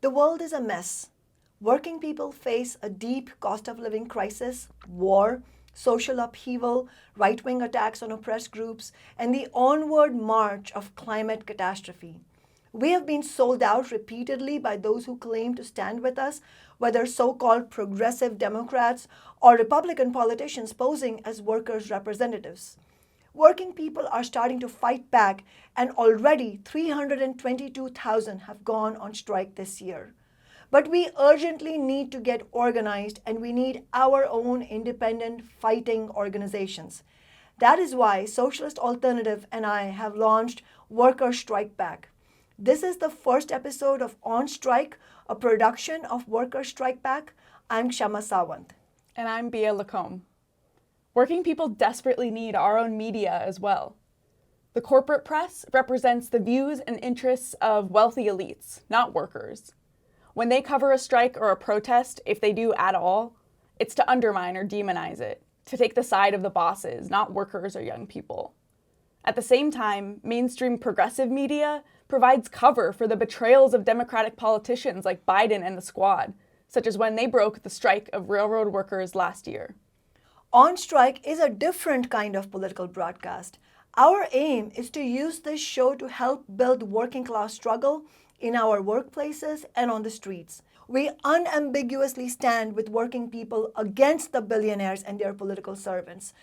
The world is a mess. Working people face a deep cost of living crisis, war, social upheaval, right wing attacks on oppressed groups, and the onward march of climate catastrophe. We have been sold out repeatedly by those who claim to stand with us, whether so called progressive Democrats or Republican politicians posing as workers' representatives. Working people are starting to fight back, and already 322,000 have gone on strike this year. But we urgently need to get organized, and we need our own independent fighting organizations. That is why Socialist Alternative and I have launched Worker Strike Back. This is the first episode of On Strike, a production of Worker Strike Back. I'm Kshama Sawant. And I'm Bia Lacombe. Working people desperately need our own media as well. The corporate press represents the views and interests of wealthy elites, not workers. When they cover a strike or a protest, if they do at all, it's to undermine or demonize it, to take the side of the bosses, not workers or young people. At the same time, mainstream progressive media provides cover for the betrayals of Democratic politicians like Biden and the Squad, such as when they broke the strike of railroad workers last year. On Strike is a different kind of political broadcast. Our aim is to use this show to help build working class struggle in our workplaces and on the streets. We unambiguously stand with working people against the billionaires and their political servants.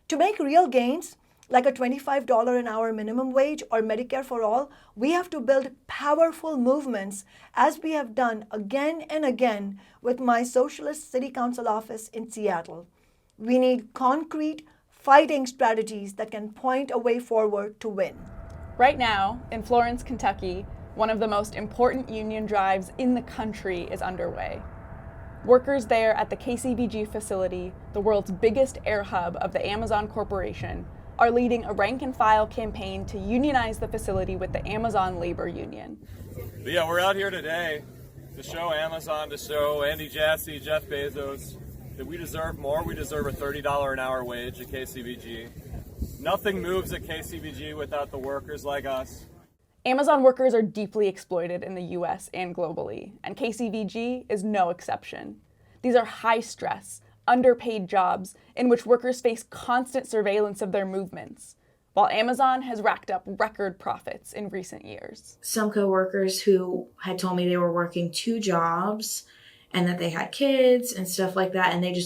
To make real gains, like a $25 an hour minimum wage or Medicare for all, we have to build powerful movements, as we have done again and again with my Socialist City Council office in Seattle. We need concrete, fighting strategies that can point a way forward to win. Right now, in Florence, Kentucky, one of the most important union drives in the country is underway. Workers there at the KCVG facility, the world's biggest air hub of the Amazon Corporation, are leading a rank-and-file campaign to unionize the facility with the Amazon Labor Union. But yeah, we're out here today to show Amazon, to show Andy Jassy, Jeff Bezos, that we deserve more. We deserve a $30 an hour wage at KCVG. Nothing moves at KCVG without the workers like us. Amazon workers are deeply exploited in the US and globally, and KCVG is no exception. These are high-stress, underpaid jobs in which workers face constant surveillance of their movements, while Amazon has racked up record profits in recent years. Some coworkers who had told me they were working 2 jobs and that they had kids and stuff like that, and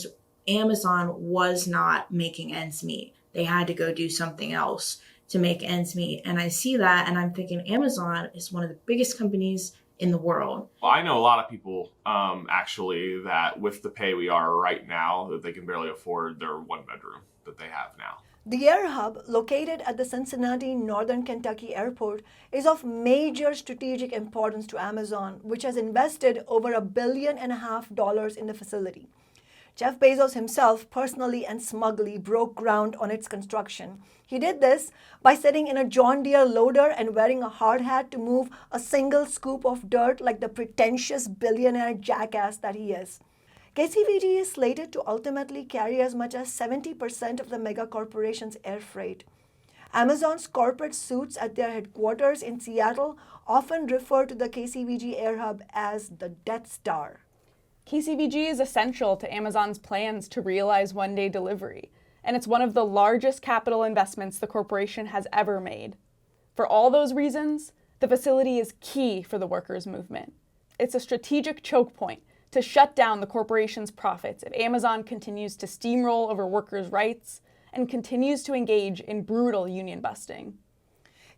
Amazon was not making ends meet. They had to go do something else to make ends meet. And I see that and I'm thinking Amazon is one of the biggest companies in the world. Well, I know a lot of people actually that with the pay we are right now, that they can barely afford their 1 bedroom that they have now. The Air Hub, located at the Cincinnati Northern Kentucky Airport, is of major strategic importance to Amazon, which has invested over $1.5 billion in the facility. Jeff Bezos himself personally and smugly broke ground on its construction. He did this by sitting in a John Deere loader and wearing a hard hat to move a single scoop of dirt like the pretentious billionaire jackass that he is. KCVG is slated to ultimately carry as much as 70% of the mega corporation's air freight. Amazon's corporate suits at their headquarters in Seattle often refer to the KCVG Air Hub as the Death Star. KCVG is essential to Amazon's plans to realize one-day delivery, and it's one of the largest capital investments the corporation has ever made. For all those reasons, the facility is key for the workers' movement. It's a strategic choke point to shut down the corporation's profits if Amazon continues to steamroll over workers' rights and continues to engage in brutal union busting.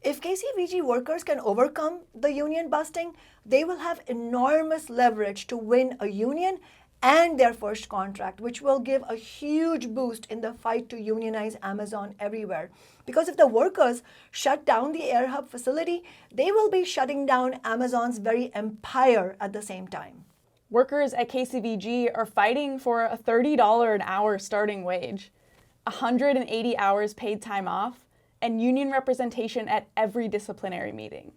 If KCVG workers can overcome the union busting, they will have enormous leverage to win a union and their first contract, which will give a huge boost in the fight to unionize Amazon everywhere. Because if the workers shut down the Air Hub facility, they will be shutting down Amazon's very empire at the same time. Workers at KCVG are fighting for a $30 an hour starting wage, 180 hours paid time off, and union representation at every disciplinary meeting.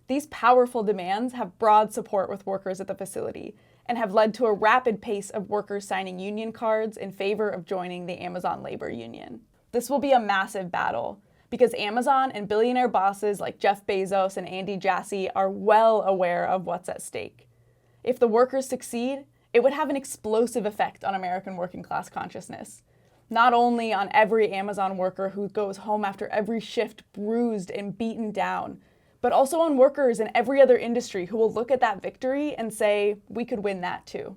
These powerful demands have broad support with workers at the facility and have led to a rapid pace of workers signing union cards in favor of joining the Amazon Labor Union. This will be a massive battle because Amazon and billionaire bosses like Jeff Bezos and Andy Jassy are well aware of what's at stake. If the workers succeed, it would have an explosive effect on American working class consciousness. Not only on every Amazon worker who goes home after every shift bruised and beaten down, but also on workers in every other industry who will look at that victory and say, we could win that too.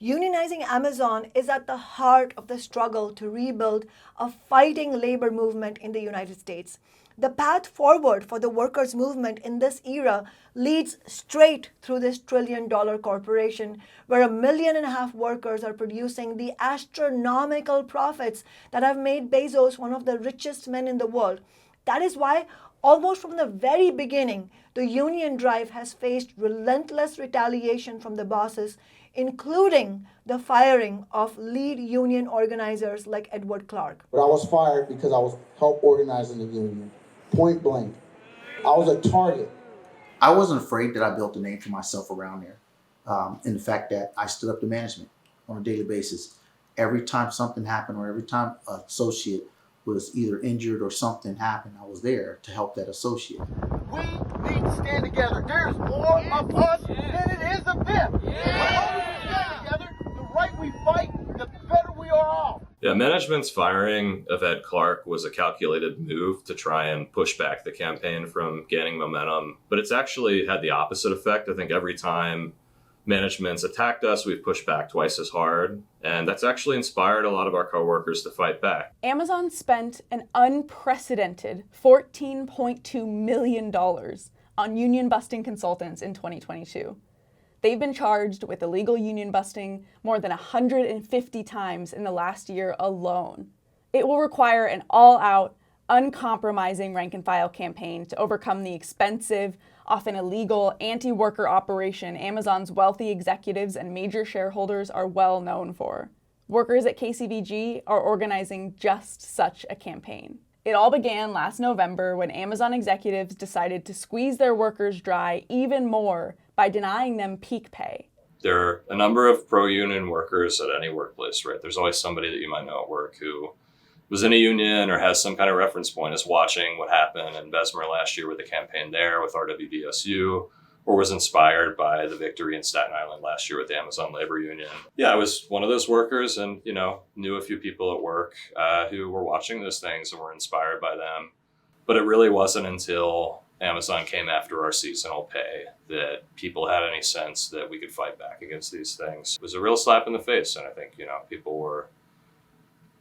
Unionizing Amazon is at the heart of the struggle to rebuild a fighting labor movement in the United States. The path forward for the workers' movement in this era leads straight through this trillion-dollar corporation, where 1.5 million workers are producing the astronomical profits that have made Bezos one of the richest men in the world. That is why, almost from the very beginning, the union drive has faced relentless retaliation from the bosses, including the firing of lead union organizers like Edward Clark. But I was fired because I was help organizing the union, point blank. I was a target. I wasn't afraid that I built a name for myself around there. In the fact that I stood up to management on a daily basis. Every time something happened or every time an associate was either injured or something happened, I was there to help that associate. We need to stand together. There's more of us than it is of them. The longer we stand together, the right we fight, the better we are off. Yeah, management's firing of Ed Clark was a calculated move to try and push back the campaign from gaining momentum, but it's actually had the opposite effect. I think every time management's attacked us, we've pushed back twice as hard, and that's actually inspired a lot of our coworkers to fight back. Amazon spent an unprecedented $14.2 million on union-busting consultants in 2022. They've been charged with illegal union busting more than 150 times in the last year alone. It will require an all-out, uncompromising rank-and-file campaign to overcome the expensive, often illegal, anti-worker operation Amazon's wealthy executives and major shareholders are well known for. Workers at KCVG are organizing just such a campaign. It all began last November when Amazon executives decided to squeeze their workers dry even more by denying them peak pay. There are a number of pro-union workers at any workplace, right? There's always somebody that you might know at work who was in a union or has some kind of reference point, is watching what happened in Bessemer last year with the campaign there with RWDSU, or was inspired by the victory in Staten Island last year with the Amazon Labor Union. Yeah, I was one of those workers and, knew a few people at work who were watching those things and were inspired by them. But it really wasn't until Amazon came after our seasonal pay that people had any sense that we could fight back against these things. It was a real slap in the face, and I think, people were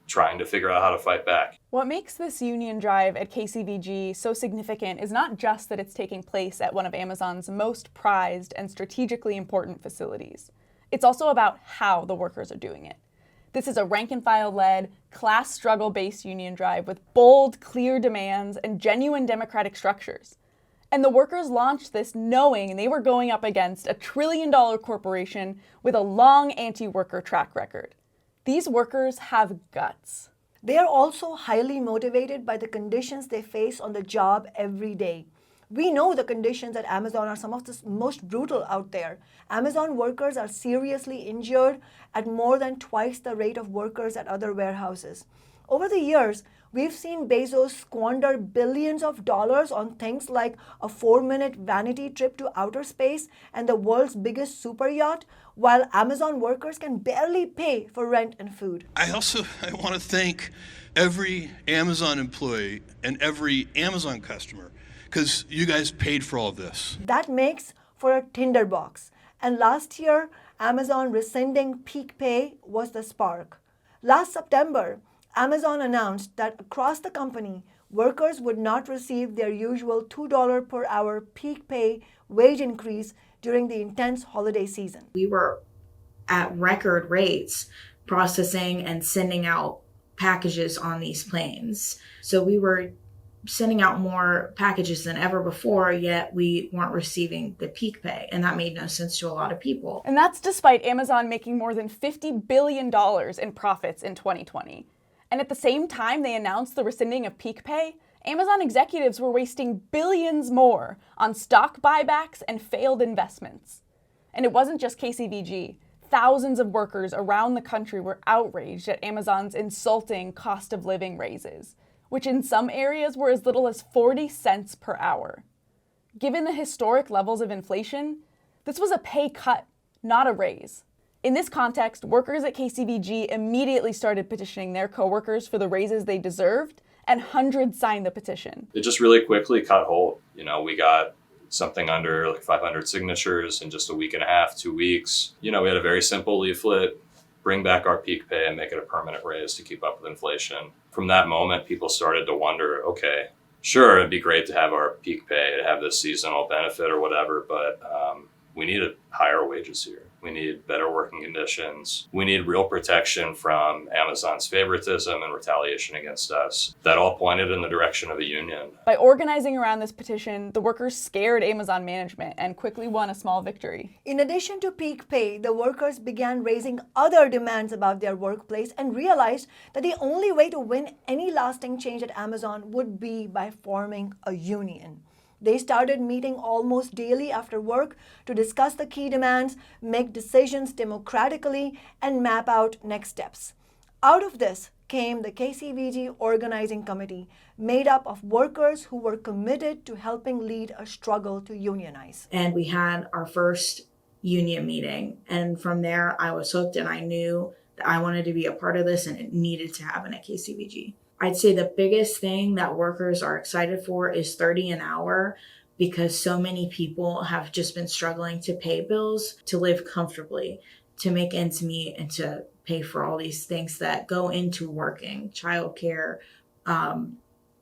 trying to figure out how to fight back. What makes this union drive at KCVG so significant is not just that it's taking place at one of Amazon's most prized and strategically important facilities. It's also about how the workers are doing it. This is a rank-and-file-led, class struggle-based union drive with bold, clear demands and genuine democratic structures. And the workers launched this knowing they were going up against a trillion-dollar corporation with a long anti-worker track record. These workers have guts. They are also highly motivated by the conditions they face on the job every day. We know the conditions at Amazon are some of the most brutal out there. Amazon workers are seriously injured at more than twice the rate of workers at other warehouses. Over the years, we've seen Bezos squander billions of dollars on things like a 4-minute vanity trip to outer space and the world's biggest super yacht, while Amazon workers can barely pay for rent and food. I want to thank every Amazon employee and every Amazon customer, because you guys paid for all this. That makes for a tinderbox. And last year, Amazon rescinding peak pay was the spark. Last September, Amazon announced that across the company, workers would not receive their usual $2 per hour peak pay wage increase during the intense holiday season. We were at record rates processing and sending out packages on these planes. So we were sending out more packages than ever before, yet we weren't receiving the peak pay. And that made no sense to a lot of people. And that's despite Amazon making more than $50 billion in profits in 2020. And at the same time they announced the rescinding of peak pay, Amazon executives were wasting billions more on stock buybacks and failed investments. And it wasn't just KCVG. Thousands of workers around the country were outraged at Amazon's insulting cost of living raises, which in some areas were as little as 40 cents per hour. Given the historic levels of inflation, this was a pay cut not a raise. In this context, workers at KCVG immediately started petitioning their coworkers for the raises they deserved, and hundreds signed the petition. It just really quickly caught hold. We got something under like 500 signatures in just a week and a half, 2 weeks. We had a very simple leaflet: bring back our peak pay and make it a permanent raise to keep up with inflation. From that moment, people started to wonder, okay, sure, it'd be great to have our peak pay, to have this seasonal benefit or whatever, but we need higher wages here. We need better working conditions. We need real protection from Amazon's favoritism and retaliation against us. That all pointed in the direction of a union. By organizing around this petition, the workers scared Amazon management and quickly won a small victory. In addition to peak pay, the workers began raising other demands about their workplace and realized that the only way to win any lasting change at Amazon would be by forming a union. They started meeting almost daily after work to discuss the key demands, make decisions democratically, and map out next steps. Out of this came the KCVG Organizing Committee, made up of workers who were committed to helping lead a struggle to unionize. And we had our first union meeting. And from there, I was hooked, and I knew that I wanted to be a part of this, and it needed to happen at KCVG. I'd say the biggest thing that workers are excited for is $30 an hour, because so many people have just been struggling to pay bills, to live comfortably, to make ends meet, and to pay for all these things that go into working: childcare,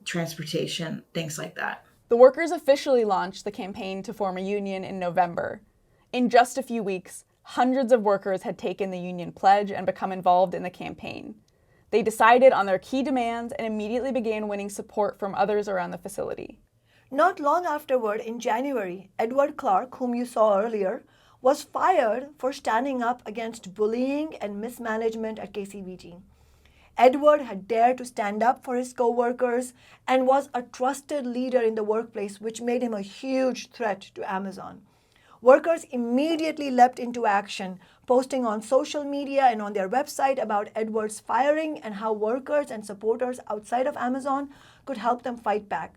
transportation, things like that. The workers officially launched the campaign to form a union in November. In just a few weeks, hundreds of workers had taken the union pledge and become involved in the campaign. They decided on their key demands and immediately began winning support from others around the facility. Not long afterward, in January, Edward Clark, whom you saw earlier, was fired for standing up against bullying and mismanagement at KCVG. Edward had dared to stand up for his co-workers and was a trusted leader in the workplace, which made him a huge threat to Amazon. Workers immediately leapt into action, posting on social media and on their website about Edward's firing and how workers and supporters outside of Amazon could help them fight back.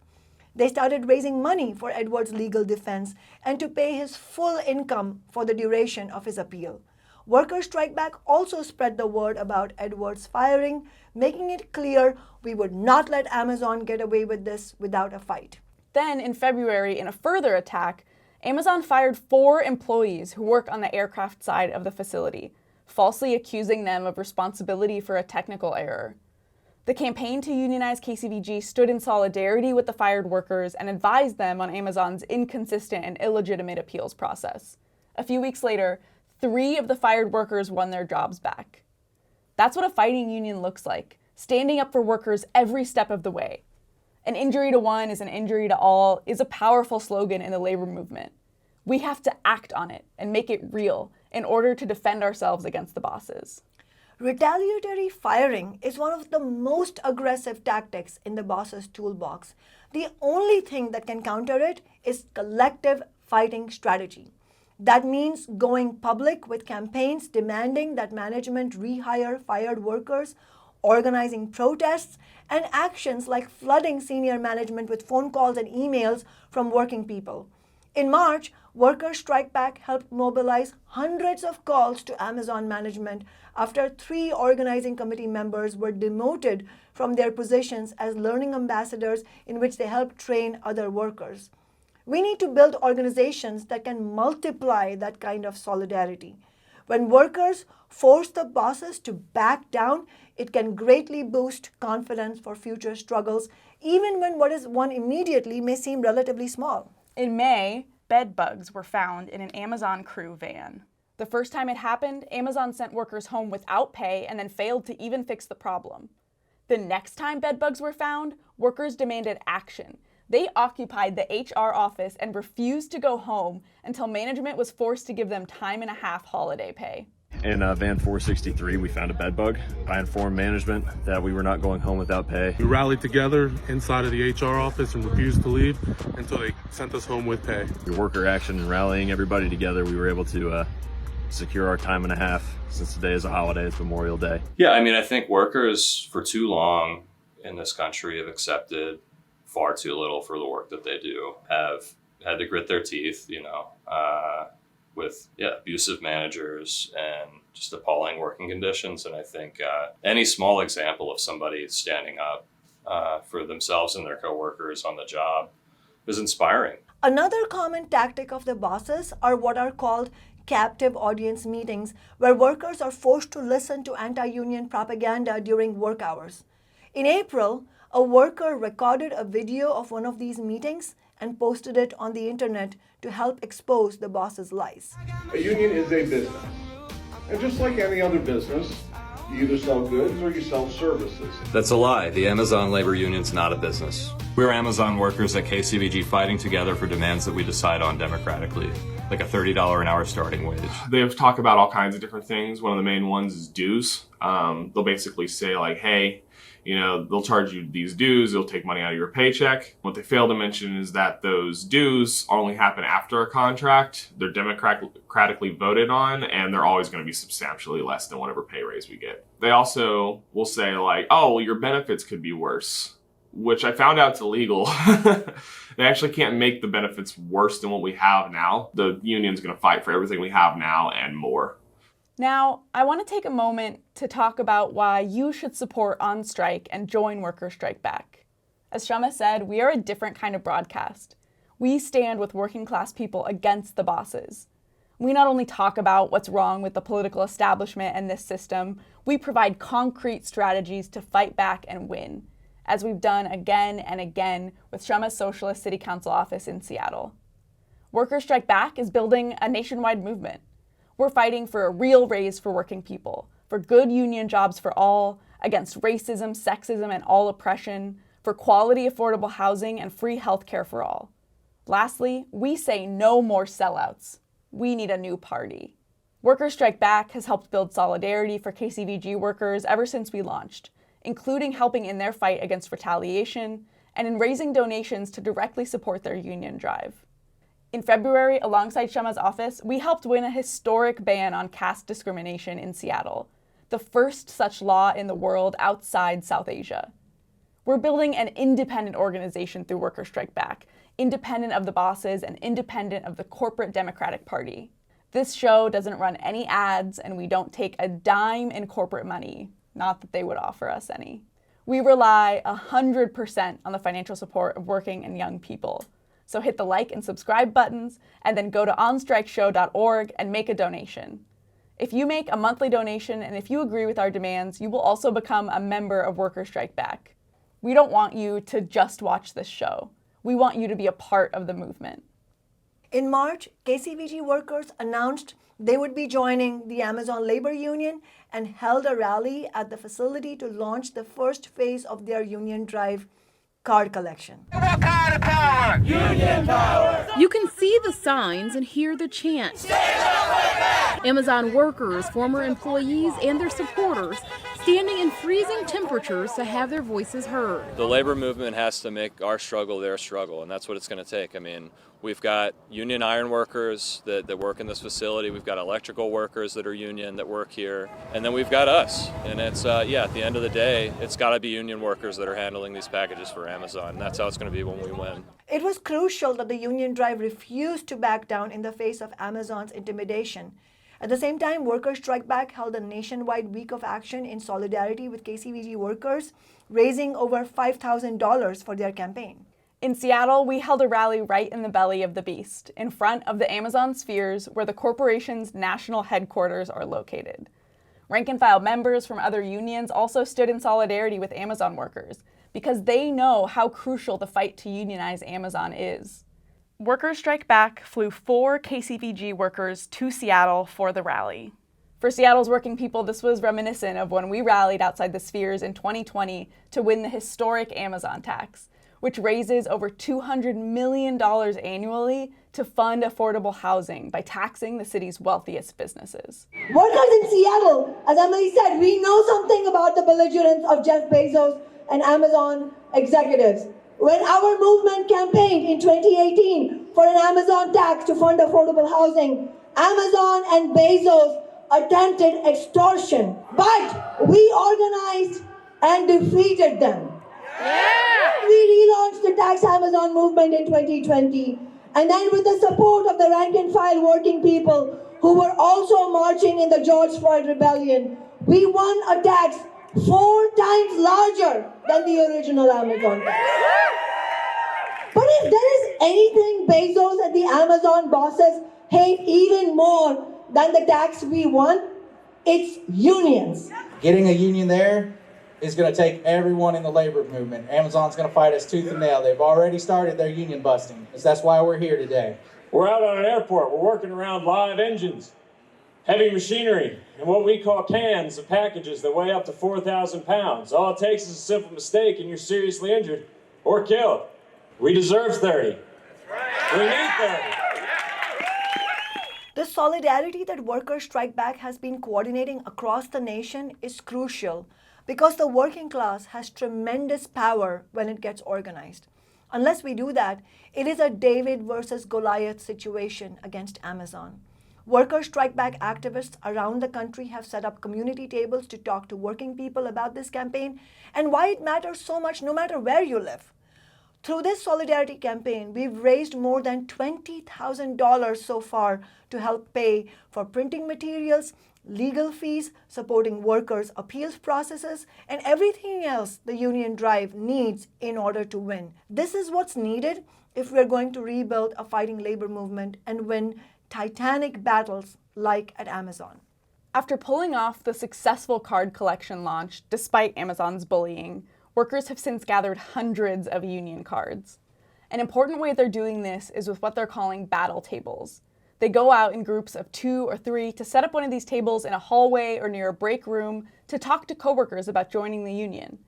They started raising money for Edward's legal defense and to pay his full income for the duration of his appeal. Workers' Strike Back also spread the word about Edward's firing, making it clear we would not let Amazon get away with this without a fight. Then, in February, in a further attack, Amazon fired 4 employees who work on the aircraft side of the facility, falsely accusing them of responsibility for a technical error. The campaign to unionize KCVG stood in solidarity with the fired workers and advised them on Amazon's inconsistent and illegitimate appeals process. A few weeks later, 3 of the fired workers won their jobs back. That's what a fighting union looks like, standing up for workers every step of the way. An injury to one is an injury to all is a powerful slogan in the labor movement. We have to act on it and make it real in order to defend ourselves against the bosses. Retaliatory firing is one of the most aggressive tactics in the boss's toolbox. The only thing that can counter it is collective fighting strategy. That means going public with campaigns demanding that management rehire fired workers, organizing protests, and actions like flooding senior management with phone calls and emails from working people. In March, Workers' Strike Back helped mobilize hundreds of calls to Amazon management after 3 organizing committee members were demoted from their positions as learning ambassadors in which they helped train other workers. We need to build organizations that can multiply that kind of solidarity. When workers force the bosses to back down, it can greatly boost confidence for future struggles, even when what is won immediately may seem relatively small. In May, bed bugs were found in an Amazon crew van. The first time it happened, Amazon sent workers home without pay and then failed to even fix the problem. The next time bed bugs were found, workers demanded action. They occupied the HR office and refused to go home until management was forced to give them time and a half holiday pay. In van 463, we found a bed bug. I informed management that we were not going home without pay. We rallied together inside of the HR office and refused to leave until they sent us home with pay. Through worker action and rallying everybody together, we were able to secure our time and a half, since today is a holiday, it's Memorial Day. Yeah, I think workers for too long in this country have accepted far too little for the work that they do, have had to grit their teeth, with abusive managers and just appalling working conditions. And I think any small example of somebody standing up for themselves and their coworkers on the job is inspiring. Another common tactic of the bosses are what are called captive audience meetings, where workers are forced to listen to anti-union propaganda during work hours. In April, a worker recorded a video of one of these meetings and posted it on the internet to help expose the boss's lies. A union is a business. And just like any other business, you either sell goods or you sell services. That's a lie. The Amazon labor union's not a business. We're Amazon workers at KCVG fighting together for demands that we decide on democratically, like a $30 an hour starting wage. They talk about all kinds of different things. One of the main ones is dues. They'll basically say like, hey, they'll charge you these dues, they'll take money out of your paycheck. What they fail to mention is that those dues only happen after a contract. They're democratically voted on, and they're always going to be substantially less than whatever pay raise we get. They also will say like, oh, well, your benefits could be worse, which I found out is illegal. They actually can't make the benefits worse than what we have now. The union's going to fight for everything we have now and more. Now, I want to take a moment to talk about why you should support On Strike and join Workers Strike Back. As Shama said, we are a different kind of broadcast. We stand with working class people against the bosses. We not only talk about what's wrong with the political establishment and this system, we provide concrete strategies to fight back and win, as we've done again and again with Shama's Socialist City Council office in Seattle. Workers Strike Back is building a nationwide movement. We're fighting for a real raise for working people, for good union jobs for all, against racism, sexism, and all oppression, for quality, affordable housing, and free healthcare for all. Lastly, we say no more sellouts. We need a new party. Workers Strike Back has helped build solidarity for KCVG workers ever since we launched, including helping in their fight against retaliation and in raising donations to directly support their union drive. In February, alongside Shama's office, we helped win a historic ban on caste discrimination in Seattle, the first such law in the world outside South Asia. We're building an independent organization through Workers Strike Back, independent of the bosses and independent of the corporate Democratic Party. This show doesn't run any ads, and we don't take a dime in corporate money, not that they would offer us any. We rely 100% on the financial support of working and young people. So hit the like and subscribe buttons, and then go to onstrikeshow.org and make a donation. If you make a monthly donation and if you agree with our demands, you will also become a member of Workers Strike Back. We don't want you to just watch this show. We want you to be a part of the movement. In March, KCVG workers announced they would be joining the Amazon Labor Union and held a rally at the facility to launch the first phase of their union drive card collection. What kind of power? Union power! You can see the signs and hear the chant. Amazon workers, former employees, and their supporters standing in freezing temperatures to have their voices heard. The labor movement has to make our struggle their struggle, and that's what it's going to take. I mean, we've got union iron workers that work in this facility. We've got electrical workers that are union that work here. And then we've got us. And it's, at the end of the day, it's got to be union workers that are handling these packages for Amazon. And that's how it's going to be when we win. It was crucial that the union drive refused to back down in the face of Amazon's intimidation. At the same time, Workers Strike Back held a nationwide week of action in solidarity with KCVG workers, raising over $5,000 for their campaign. In Seattle, we held a rally right in the belly of the beast, in front of the Amazon spheres where the corporation's national headquarters are located. Rank-and-file members from other unions also stood in solidarity with Amazon workers, because they know how crucial the fight to unionize Amazon is. Workers Strike Back flew 4 KCVG workers to Seattle for the rally. For Seattle's working people, this was reminiscent of when we rallied outside the spheres in 2020 to win the historic Amazon tax, which raises over $200 million annually to fund affordable housing by taxing the city's wealthiest businesses. Workers in Seattle, as Emily said, we know something about the belligerence of Jeff Bezos and Amazon executives. When our movement campaigned in 2018 for an Amazon tax to fund affordable housing, Amazon and Bezos attempted extortion, but we organized and defeated them. Yeah. We relaunched the Tax Amazon movement in 2020, And then with the support of the rank and file working people who were also marching in the George Floyd rebellion, we won a tax 4 times larger than the original Amazon tax. But if there is anything Bezos and the Amazon bosses hate even more than the tax we won, it's unions. Getting a union there is going to take everyone in the labor movement. Amazon's going to fight us tooth and nail. They've already started their union busting. That's why we're here today. We're out on an airport. We're working around live engines, heavy machinery, and what we call cans of packages that weigh up to 4,000 pounds. All it takes is a simple mistake and you're seriously injured or killed. We deserve 30. We need 30. The solidarity that Workers Strike Back has been coordinating across the nation is crucial because the working class has tremendous power when it gets organized. Unless we do that, it is a David versus Goliath situation against Amazon. Workers Strike Back activists around the country have set up community tables to talk to working people about this campaign and why it matters so much no matter where you live. Through this solidarity campaign, we've raised more than $20,000 so far to help pay for printing materials, legal fees, supporting workers' appeals processes, and everything else the union drive needs in order to win. This is what's needed if we're going to rebuild a fighting labor movement and win titanic battles like at Amazon. After pulling off the successful card collection launch, despite Amazon's bullying, workers have since gathered hundreds of union cards. An important way they're doing this is with what they're calling battle tables. They go out in groups of 2 or 3 to set up one of these tables in a hallway or near a break room to talk to coworkers about joining the union.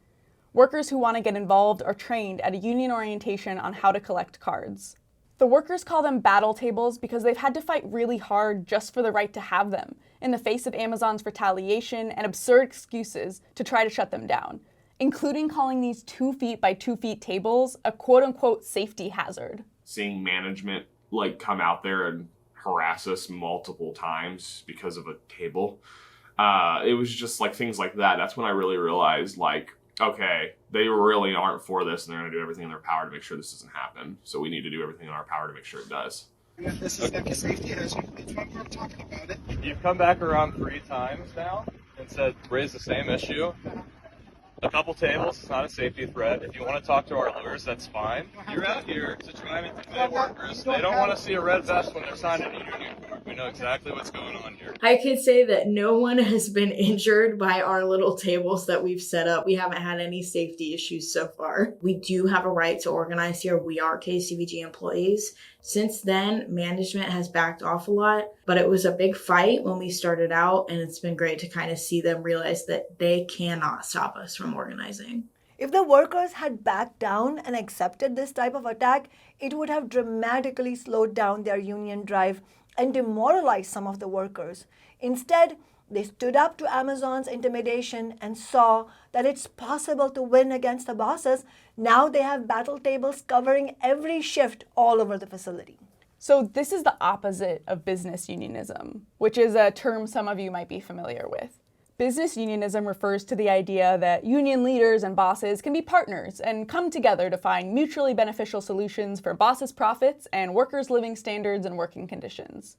Workers who want to get involved are trained at a union orientation on how to collect cards. The workers call them battle tables because they've had to fight really hard just for the right to have them, in the face of Amazon's retaliation and absurd excuses to try to shut them down, including calling these 2 feet by 2 feet tables a quote-unquote safety hazard. Seeing management come out there and harass us multiple times because of a table, it was just things like that. That's when I really realized okay, they really aren't for this and they're going to do everything in their power to make sure this doesn't happen. So we need to do everything in our power to make sure it does. And if this is like a safety hazard, that's why we're talking about it. You've come back around 3 times now and raised the same issue. A couple tables, it's not a safety threat. If you want to talk to our lawyers, that's fine. You're out here to try and intimidate workers. They don't want to see a red vest when they're signing a union card. We know exactly what's going on here. I can say that no one has been injured by our little tables that we've set up. We haven't had any safety issues so far. We do have a right to organize here. We are KCVG employees. Since then, management has backed off a lot, but it was a big fight when we started out, and it's been great to kind of see them realize that they cannot stop us from organizing. If the workers had backed down and accepted this type of attack, it would have dramatically slowed down their union drive and demoralized some of the workers. Instead, they stood up to Amazon's intimidation and saw that it's possible to win against the bosses. Now they have battle tables covering every shift all over the facility. So this is the opposite of business unionism, which is a term some of you might be familiar with. Business unionism refers to the idea that union leaders and bosses can be partners and come together to find mutually beneficial solutions for bosses' profits and workers' living standards and working conditions.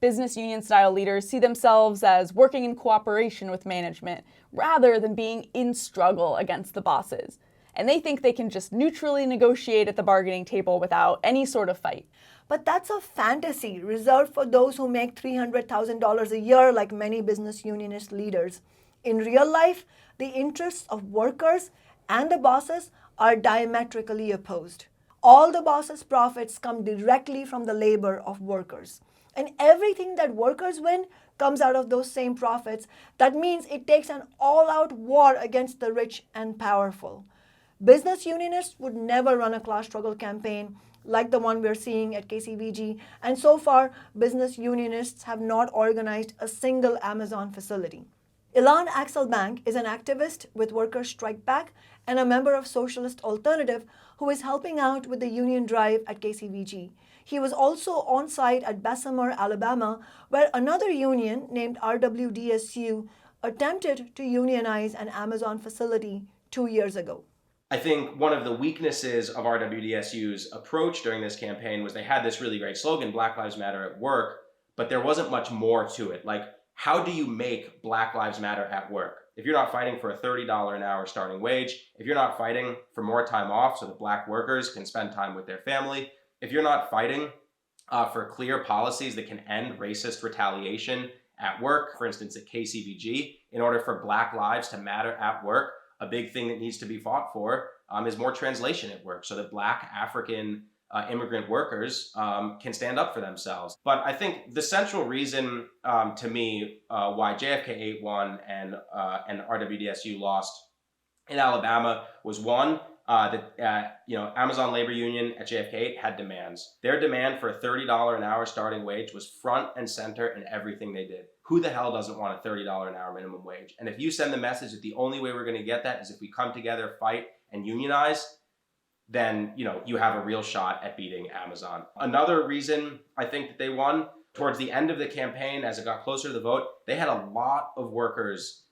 Business union-style leaders see themselves as working in cooperation with management rather than being in struggle against the bosses, and they think they can just neutrally negotiate at the bargaining table without any sort of fight. But that's a fantasy reserved for those who make $300,000 a year like many business unionist leaders. In real life, the interests of workers and the bosses are diametrically opposed. All the bosses' profits come directly from the labor of workers. And everything that workers win comes out of those same profits. That means it takes an all-out war against the rich and powerful. Business unionists would never run a class struggle campaign like the one we're seeing at KCVG, and so far, business unionists have not organized a single Amazon facility. Ilan Axelbank is an activist with Workers Strike Back and a member of Socialist Alternative who is helping out with the union drive at KCVG. He was also on site at Bessemer, Alabama, where another union named RWDSU attempted to unionize an Amazon facility 2 years ago. I think one of the weaknesses of RWDSU's approach during this campaign was they had this really great slogan, Black Lives Matter at work, but there wasn't much more to it. Like, how do you make Black Lives Matter at work? If you're not fighting for a $30 an hour starting wage, if you're not fighting for more time off so that Black workers can spend time with their family, if you're not fighting for clear policies that can end racist retaliation at work, for instance, at KCVG, in order for Black lives to matter at work, a big thing that needs to be fought for is more translation at work so that Black African immigrant workers can stand up for themselves. But I think the central reason to me why JFK 8 won and RWDSU lost in Alabama was one, that Amazon Labor Union at JFK 8 had demands. Their demand for a $30 an hour starting wage was front and center in everything they did. Who the hell doesn't want a $30 an hour minimum wage? And if you send the message that the only way we're going to get that is if we come together, fight, and unionize, then you have a real shot at beating Amazon. Another reason I think that they won, towards the end of the campaign, as it got closer to the vote, they had a lot of workers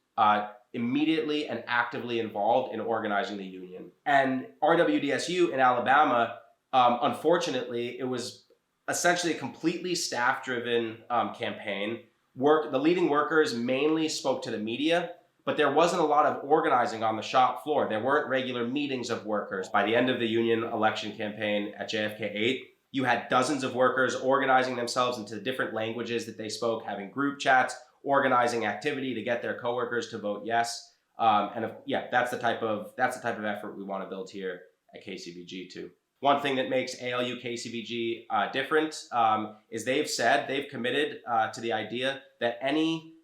immediately and actively involved in organizing the union. And RWDSU in Alabama, unfortunately, it was essentially a completely staff-driven campaign. The leading workers mainly spoke to the media, but there wasn't a lot of organizing on the shop floor. There weren't regular meetings of workers. By the end of the union election campaign at JFK 8, you had dozens of workers organizing themselves into the different languages that they spoke, having group chats, organizing activity to get their coworkers to vote yes. That's the type of effort we want to build here at KCVG too. One thing that makes ALU KCVG different is they've committed to the idea that any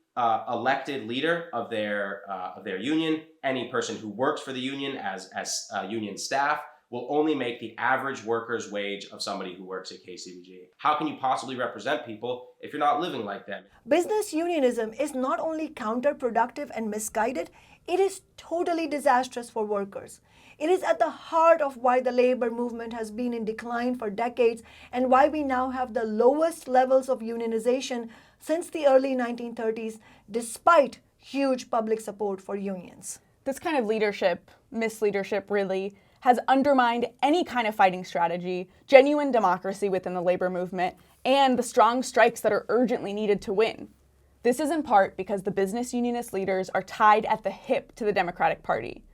elected leader of their union, any person who works for the union as union staff, will only make the average worker's wage of somebody who works at KCVG. How can you possibly represent people if you're not living like them? Business unionism is not only counterproductive and misguided, it is totally disastrous for workers. It is at the heart of why the labor movement has been in decline for decades and why we now have the lowest levels of unionization since the early 1930s, despite huge public support for unions. This kind of leadership, misleadership really, has undermined any kind of fighting strategy, genuine democracy within the labor movement, and the strong strikes that are urgently needed to win. This is in part because the business unionist leaders are tied at the hip to the Democratic Party.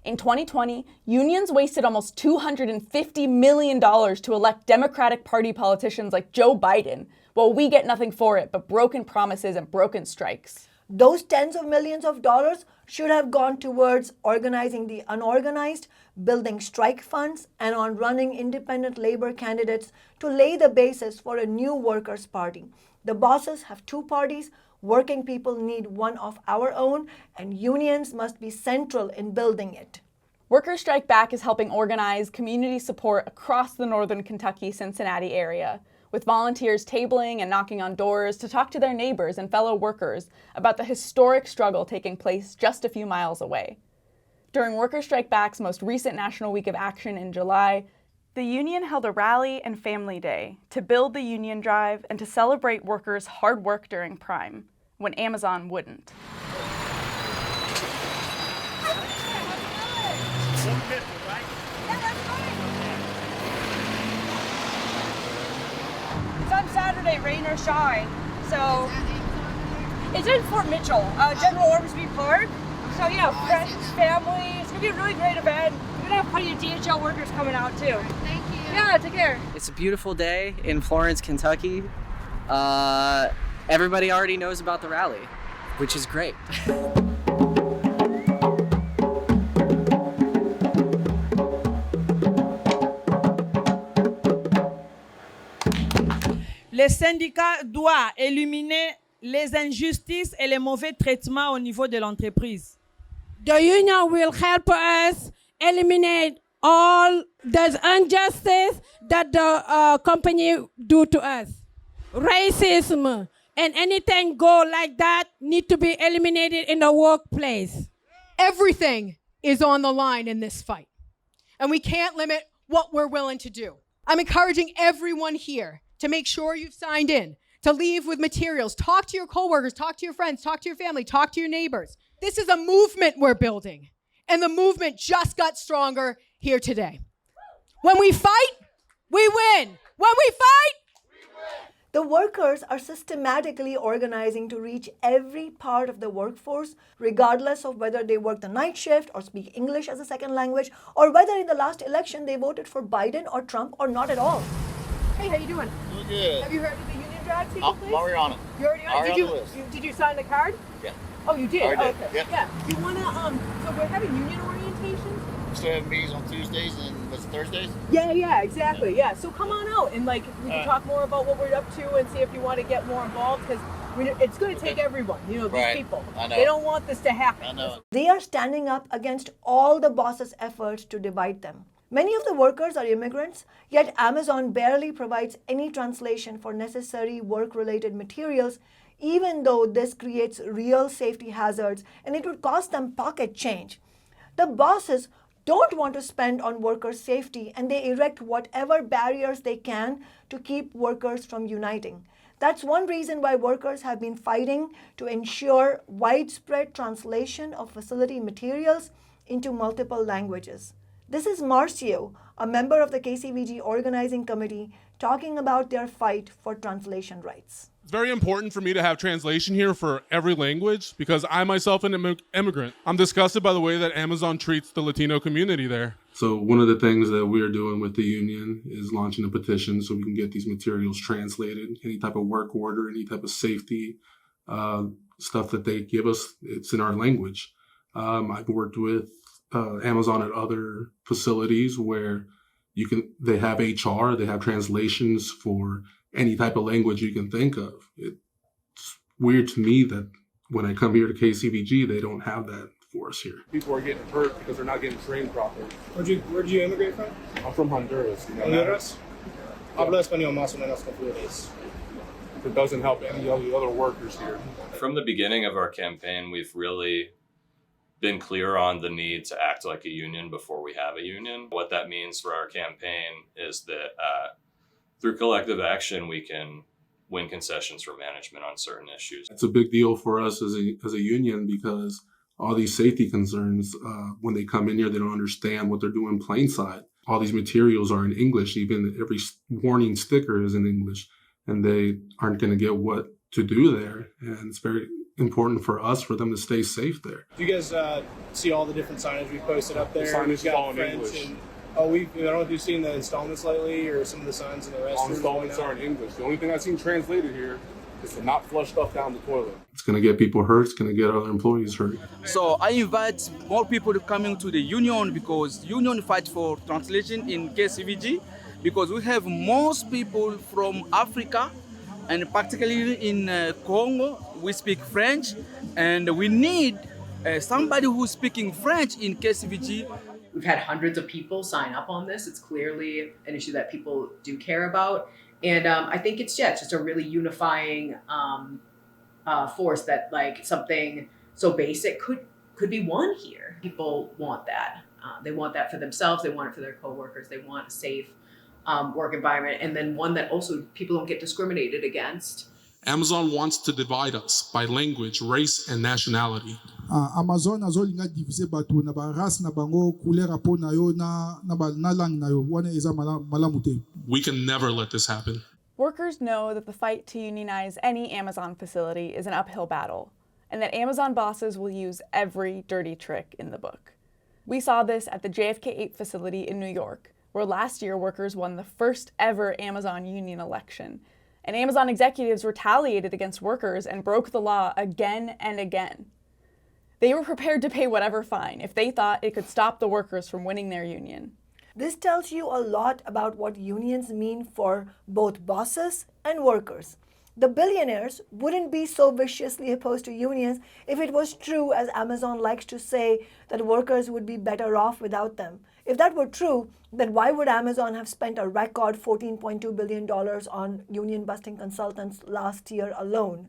In 2020, unions wasted almost $250 million to elect Democratic Party politicians like Joe Biden, while we get nothing for it but broken promises and broken strikes. Those tens of millions of dollars should have gone towards organizing the unorganized, building strike funds, and on running independent labor candidates to lay the basis for a new workers' party. The bosses have two parties, working people need one of our own, and unions must be central in building it. Workers Strike Back is helping organize community support across the northern Kentucky, Cincinnati area, with volunteers tabling and knocking on doors to talk to their neighbors and fellow workers about the historic struggle taking place just a few miles away. During Workers Strike Back's most recent National Week of Action in July, the union held a rally and family day to build the union drive and to celebrate workers' hard work during Prime, when Amazon wouldn't. It's on Saturday, rain or shine. So it's in Fort Mitchell, General Ormsby Park. So yeah, friends, family. It's gonna be a really great event. We're gonna have plenty of DHL workers coming out too. Thank you. Yeah, take care. It's a beautiful day in Florence, Kentucky. Everybody already knows about the rally, which is great. Le syndicat doit éliminer les injustices et les mauvais traitements au niveau de l'entreprise. The union will help us eliminate all the injustice that the company do to us. Racism and anything go like that need to be eliminated in the workplace. Everything is on the line in this fight, and we can't limit what we're willing to do. I'm encouraging everyone here to make sure you've signed in, to leave with materials. Talk to your coworkers, talk to your friends, talk to your family, talk to your neighbors. This is a movement we're building. and the movement just got stronger here today. When we fight, we win. When we fight, The workers are systematically organizing to reach every part of the workforce, regardless of whether they work the night shift or speak English as a second language, or whether in the last election they voted for Biden or Trump or not at all. hey, how you doing? Doing good. Have you heard of the union drive taking place? I'm already on it. You already on it? Already on the list. Did you sign the card? Yeah. Oh, you did? Already Oh, did. okay. Yep. Yeah. You want to, so we're having union orientation? We still have meetings on Tuesdays and Thursdays? Yeah, exactly. Yeah. So come on out and like we can talk more about what we're up to and see if you want to get more involved because it's going to take everyone, these Right. people. I know. They don't want this to happen. I know. They are standing up against all the boss's efforts to divide them. Many of the workers are immigrants, yet Amazon barely provides any translation for necessary work-related materials, even though this creates real safety hazards and it would cost them pocket change. The bosses don't want to spend on workers' safety and they erect whatever barriers they can to keep workers from uniting. That's one reason why workers have been fighting to ensure widespread translation of facility materials into multiple languages. This is Marcio, a member of the KCVG organizing committee, talking about their fight for translation rights. It's very important for me to have translation here for every language because I myself am an immigrant. I'm disgusted by the way that Amazon treats the Latino community there. So one of the things that we're doing with the union is launching a petition so we can get these materials translated. Any type of work order, any type of safety stuff that they give us, it's in our language. I've worked with Amazon at other facilities where they have HR, they have translations for any type of language you can think of. It's weird to me that when I come here to KCVG, they don't have that for us here. People are getting hurt because they're not getting trained properly. Where'd you immigrate from? I'm from Honduras. Honduras? Hablo español más o menos con fluidez. It doesn't help any of the other workers here. From the beginning of our campaign, we've really been clear on the need to act like a union before we have a union. What that means for our campaign is that through collective action, we can win concessions for management on certain issues. It's a big deal for us as a union because all these safety concerns, when they come in here, they don't understand what they're doing plain sight. All these materials are in English, even every warning sticker is in English, and they aren't going to get what to do there. And it's very important for us, for them to stay safe there. Do you guys see all the different signage we've posted up there? The signage We've is all got in French English. and I don't know if you've seen the installments lately or some of the signs in the restrooms. All installments are in English. The only thing I've seen translated here is to not flush stuff down the toilet. It's going to get people hurt. It's going to get other employees hurt. So I invite more people to come into the union because union fight for translation in KCVG because we have most people from Africa and particularly in Congo, we speak French and we need somebody who's speaking French in KCVG. We've had hundreds of people sign up on this. It's clearly an issue that people do care about. And I think it's just a really unifying force that like something so basic could be won here. People want that. They want that for themselves. They want it for their coworkers. They want a safe work environment. And then one that also people don't get discriminated against. Amazon wants to divide us by language, race, and nationality. Amazon azolinga divise bato na ba race na bango couleur apo na yo na langue na yo wana eza malamu te. We can never let this happen. Workers know that the fight to unionize any Amazon facility is an uphill battle, and that Amazon bosses will use every dirty trick in the book. We saw this at the JFK 8 facility in New York, where last year workers won the first ever Amazon union election, and Amazon executives retaliated against workers and broke the law again and again. They were prepared to pay whatever fine if they thought it could stop the workers from winning their union. This tells you a lot about what unions mean for both bosses and workers. The billionaires wouldn't be so viciously opposed to unions if it was true, as Amazon likes to say, that workers would be better off without them. If that were true, then why would Amazon have spent a record $14.2 billion on union-busting consultants last year alone?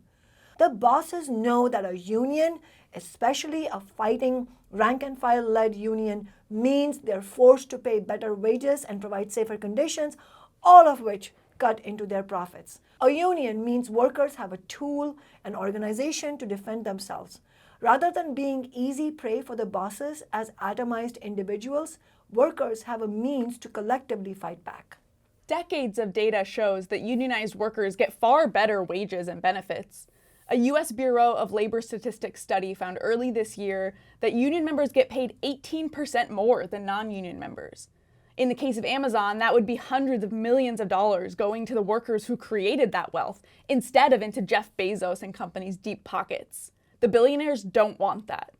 The bosses know that a union, especially a fighting rank-and-file-led union, means they're forced to pay better wages and provide safer conditions, all of which cut into their profits. A union means workers have a tool, an organization to defend themselves. Rather than being easy prey for the bosses as atomized individuals, workers have a means to collectively fight back. Decades of data shows that unionized workers get far better wages and benefits. A U.S. Bureau of Labor Statistics study found early this year that union members get paid 18% more than non-union members. In the case of Amazon, that would be hundreds of millions of dollars going to the workers who created that wealth, instead of into Jeff Bezos and company's deep pockets. The billionaires don't want that.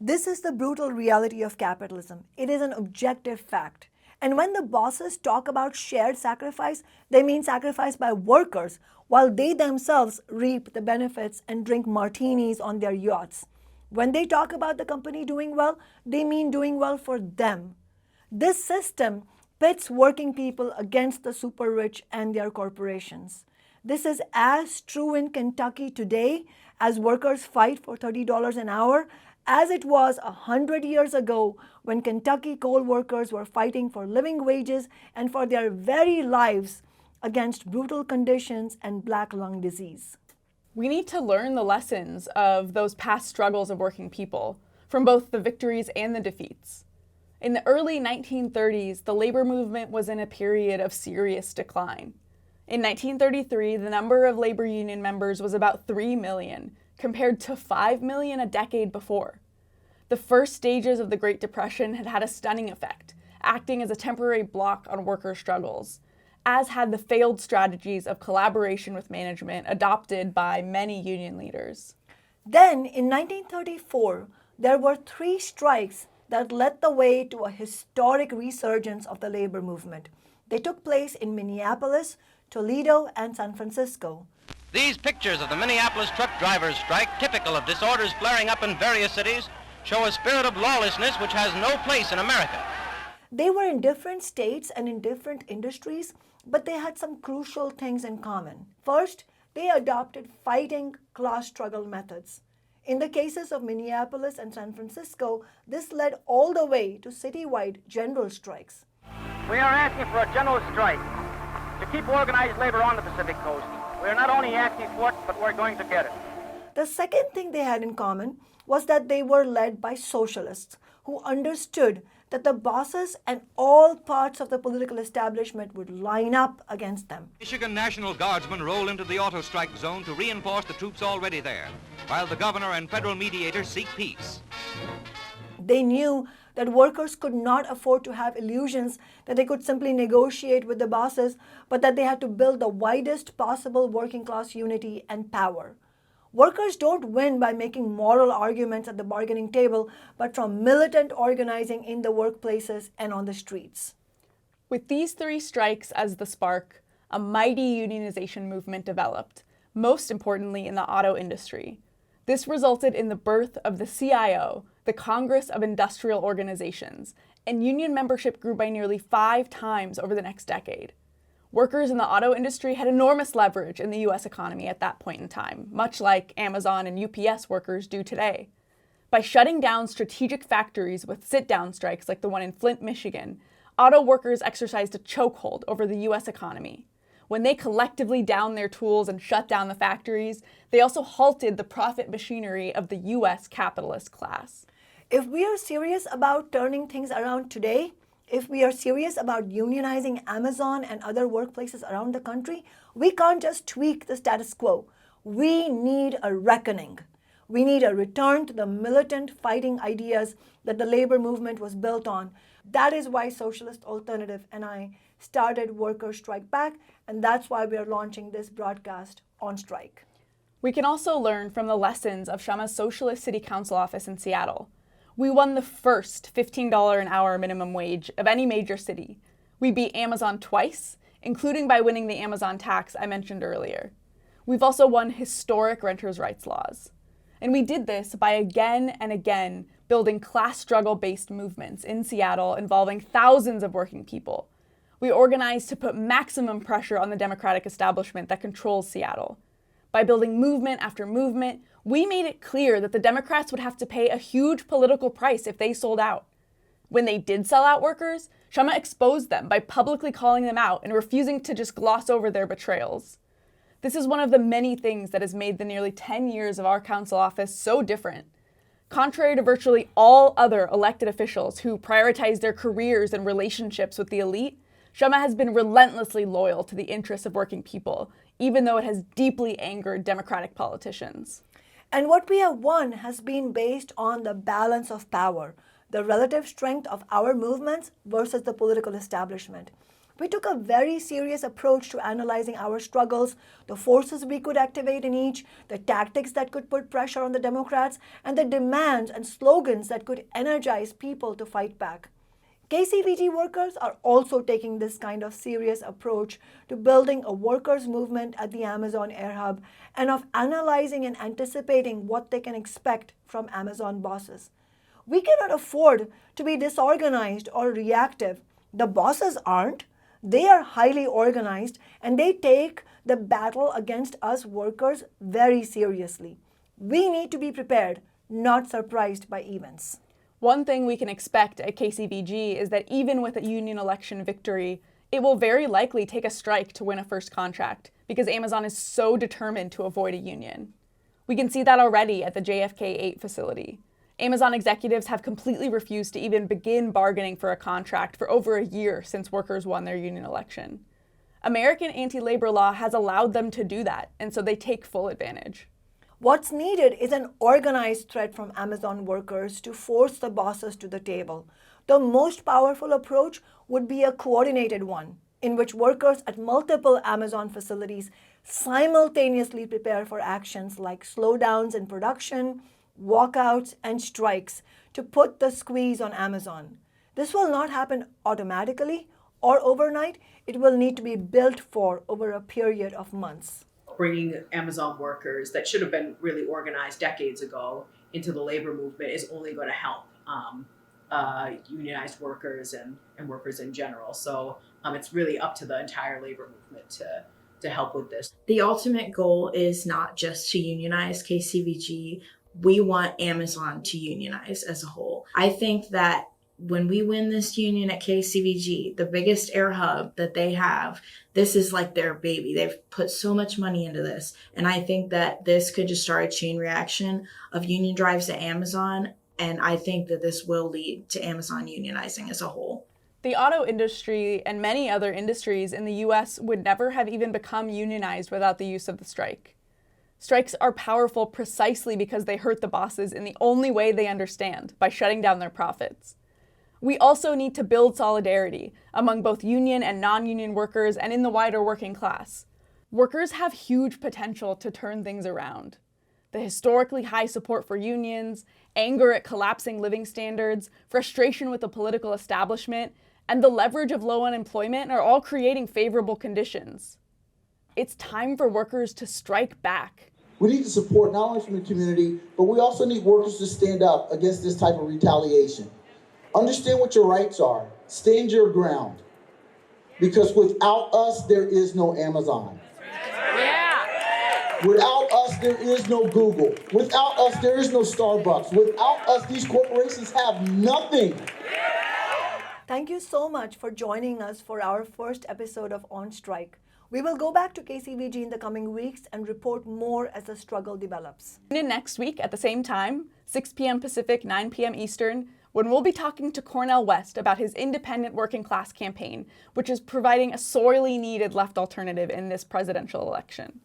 This is the brutal reality of capitalism. It is an objective fact. And when the bosses talk about shared sacrifice, they mean sacrifice by workers, while they themselves reap the benefits and drink martinis on their yachts. When they talk about the company doing well, they mean doing well for them. This system pits working people against the super rich and their corporations. This is as true in Kentucky today as workers fight for $30 an hour as it was 100 years ago when Kentucky coal workers were fighting for living wages and for their very lives against brutal conditions and black lung disease. We need to learn the lessons of those past struggles of working people, from both the victories and the defeats. In the early 1930s, the labor movement was in a period of serious decline. In 1933, the number of labor union members was about 3 million, compared to 5 million a decade before. The first stages of the Great Depression had had a stunning effect, acting as a temporary block on worker struggles, as had the failed strategies of collaboration with management adopted by many union leaders. Then, in 1934, there were 3 strikes that led the way to a historic resurgence of the labor movement. They took place in Minneapolis, Toledo, and San Francisco. These pictures of the Minneapolis truck drivers' strike, typical of disorders flaring up in various cities, show a spirit of lawlessness which has no place in America. They were in different states and in different industries, but they had some crucial things in common. First, they adopted fighting class struggle methods. In the cases of Minneapolis and San Francisco, this led all the way to citywide general strikes. We are asking for a general strike to keep organized labor on the Pacific Coast. We are not only asking for it, but we're going to get it. The second thing they had in common was that they were led by socialists who understood that the bosses and all parts of the political establishment would line up against them. Michigan National Guardsmen roll into the auto strike zone to reinforce the troops already there, while the governor and federal mediators seek peace. They knew that workers could not afford to have illusions that they could simply negotiate with the bosses, but that they had to build the widest possible working class unity and power. Workers don't win by making moral arguments at the bargaining table, but from militant organizing in the workplaces and on the streets. With these 3 strikes as the spark, a mighty unionization movement developed, most importantly in the auto industry. This resulted in the birth of the CIO, the Congress of Industrial Organizations, and union membership grew by nearly 5 times over the next decade. Workers in the auto industry had enormous leverage in the U.S. economy at that point in time, much like Amazon and UPS workers do today. By shutting down strategic factories with sit-down strikes like the one in Flint, Michigan, auto workers exercised a chokehold over the U.S. economy. When they collectively downed their tools and shut down the factories, they also halted the profit machinery of the U.S. capitalist class. If we are serious about turning things around today, if we are serious about unionizing Amazon and other workplaces around the country, we can't just tweak the status quo. We need a reckoning. We need a return to the militant fighting ideas that the labor movement was built on. That is why Socialist Alternative and I started Workers Strike Back, and that's why we are launching this broadcast on strike. We can also learn from the lessons of Shama's Socialist City Council office in Seattle. We won the first $15 an hour minimum wage of any major city. We beat Amazon twice, including by winning the Amazon tax I mentioned earlier. We've also won historic renters' rights laws. And we did this by again and again building class struggle-based movements in Seattle involving thousands of working people. We organized to put maximum pressure on the Democratic establishment that controls Seattle. By building movement after movement, we made it clear that the Democrats would have to pay a huge political price if they sold out. When they did sell out workers, Shama exposed them by publicly calling them out and refusing to just gloss over their betrayals. This is one of the many things that has made the nearly 10 years of our council office so different. Contrary to virtually all other elected officials who prioritize their careers and relationships with the elite, Shama has been relentlessly loyal to the interests of working people, even though it has deeply angered Democratic politicians. And what we have won has been based on the balance of power, the relative strength of our movements versus the political establishment. We took a very serious approach to analyzing our struggles, the forces we could activate in each, the tactics that could put pressure on the Democrats, and the demands and slogans that could energize people to fight back. KCVG workers are also taking this kind of serious approach to building a workers' movement at the Amazon Air Hub and of analyzing and anticipating what they can expect from Amazon bosses. We cannot afford to be disorganized or reactive. The bosses aren't. They are highly organized and they take the battle against us workers very seriously. We need to be prepared, not surprised by events. One thing we can expect at KCVG is that even with a union election victory, it will very likely take a strike to win a first contract because Amazon is so determined to avoid a union. We can see that already at the JFK 8 facility. Amazon executives have completely refused to even begin bargaining for a contract for over a year since workers won their union election. American anti-labor law has allowed them to do that, and so they take full advantage. What's needed is an organized threat from Amazon workers to force the bosses to the table. The most powerful approach would be a coordinated one, in which workers at multiple Amazon facilities simultaneously prepare for actions like slowdowns in production, walkouts, and strikes to put the squeeze on Amazon. This will not happen automatically or overnight. It will need to be built for over a period of months. Bringing Amazon workers that should have been really organized decades ago into the labor movement is only going to help unionized workers and workers in general. So it's really up to the entire labor movement to help with this. The ultimate goal is not just to unionize KCVG. We want Amazon to unionize as a whole. I think that when we win this union at KCVG, the biggest air hub that they have, this is like their baby. They've put so much money into this. And I think that this could just start a chain reaction of union drives to Amazon. And I think that this will lead to Amazon unionizing as a whole. The auto industry and many other industries in the US would never have even become unionized without the use of the strike. Strikes are powerful precisely because they hurt the bosses in the only way they understand, by shutting down their profits. We also need to build solidarity among both union and non-union workers and in the wider working class. Workers have huge potential to turn things around. The historically high support for unions, anger at collapsing living standards, frustration with the political establishment, and the leverage of low unemployment are all creating favorable conditions. It's time for workers to strike back. We need to support not only from the community, but we also need workers to stand up against this type of retaliation. Understand what your rights are. Stand your ground. Because without us, there is no Amazon. Yeah. Without us, there is no Google. Without us, there is no Starbucks. Without us, these corporations have nothing. Thank you so much for joining us for our first episode of On Strike. We will go back to KCVG in the coming weeks and report more as the struggle develops. Tune in next week at the same time, 6 p.m. Pacific, 9 p.m. Eastern, when we'll be talking to Cornel West about his independent working class campaign, which is providing a sorely needed left alternative in this presidential election.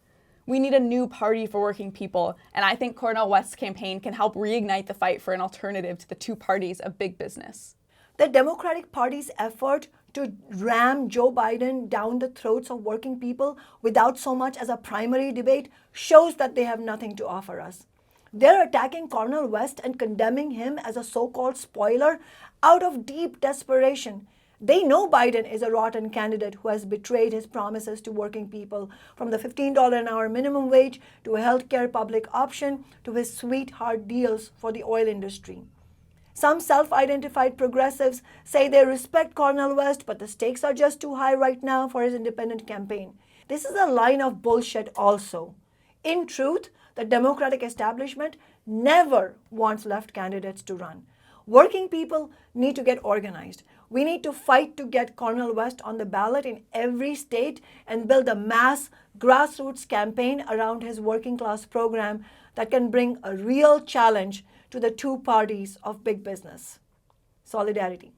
We need a new party for working people, and I think Cornel West's campaign can help reignite the fight for an alternative to the two parties of big business. The Democratic Party's effort to ram Joe Biden down the throats of working people without so much as a primary debate shows that they have nothing to offer us. They're attacking Cornel West and condemning him as a so-called spoiler out of deep desperation. They know Biden is a rotten candidate who has betrayed his promises to working people, from the $15 an hour minimum wage to a healthcare public option to his sweetheart deals for the oil industry. Some self-identified progressives say they respect Cornel West, but the stakes are just too high right now for his independent campaign. This is a line of bullshit also. In truth, the Democratic establishment never wants left candidates to run. Working people need to get organized. We need to fight to get Cornel West on the ballot in every state and build a mass grassroots campaign around his working class program that can bring a real challenge to the two parties of big business. Solidarity.